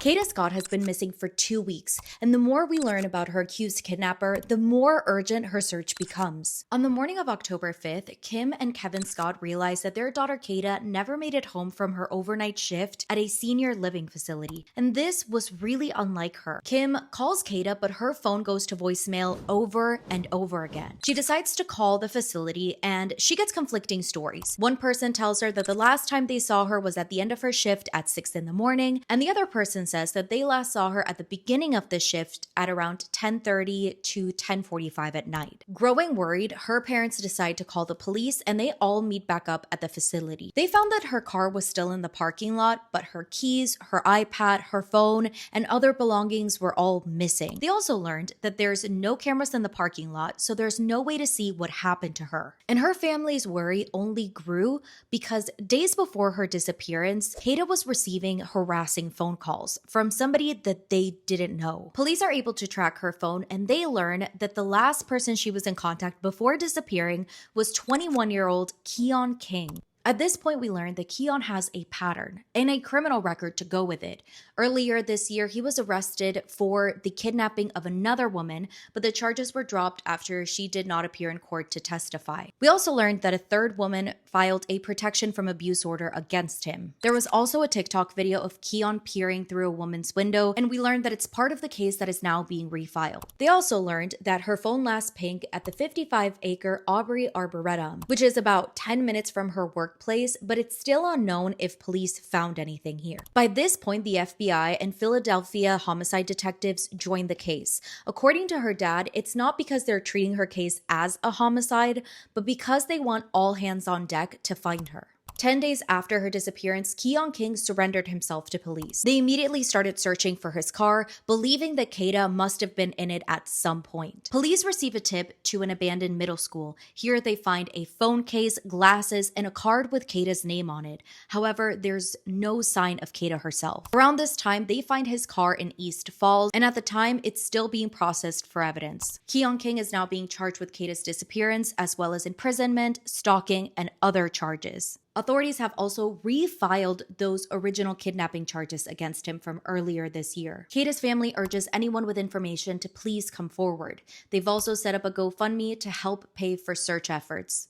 Kada Scott has been missing for 2 weeks, and the more we learn about her accused kidnapper, the more urgent her search becomes. On the morning of October 5th, Kim and Kevin Scott realized that their daughter Kada never made it home from her overnight shift at a senior living facility, and this was really unlike her. Kim calls Kada, but her phone goes to voicemail over and over again. She decides to call the facility, and she gets conflicting stories. One person tells her that the last time they saw her was at the end of her shift at 6 in the morning, and the other person says that they last saw her at the beginning of the shift at around 10:30 to 10:45 at night. Growing worried, her parents decide to call the police and they all meet back up at the facility. They found that her car was still in the parking lot, but her keys, her iPad, her phone, and other belongings were all missing. They also learned that there's no cameras in the parking lot, so there's no way to see what happened to her. And her family's worry only grew because days before her disappearance, Kada was receiving harassing phone calls from somebody that they didn't know. Police are able to track her phone and they learn that the last person she was in contact before disappearing was 21-year-old Keon King. At this point, we learned that Keon has a pattern and a criminal record to go with it. Earlier this year, he was arrested for the kidnapping of another woman, but the charges were dropped after she did not appear in court to testify. We also learned that a third woman filed a protection from abuse order against him. There was also a TikTok video of Keon peering through a woman's window, and we learned that it's part of the case that is now being refiled. They also learned that her phone last pinged at the 55-acre Aubrey Arboretum, which is about 10 minutes from her workplace, but it's still unknown if police found anything here. By this point, the FBI and Philadelphia homicide detectives joined the case. According to her dad, it's not because they're treating her case as a homicide, but because they want all hands on deck to find her. 10 days after her disappearance, Keon King surrendered himself to police. They immediately started searching for his car, believing that Kada must have been in it at some point. Police receive a tip to an abandoned middle school. Here they find a phone case, glasses, and a card with Kada's name on it. However, there's no sign of Kada herself. Around this time, they find his car in East Falls, and at the time, it's still being processed for evidence. Keon King is now being charged with Kada's disappearance, as well as imprisonment, stalking, and other charges. Authorities have also refiled those original kidnapping charges against him from earlier this year. Kada's family urges anyone with information to please come forward. They've also set up a GoFundMe to help pay for search efforts.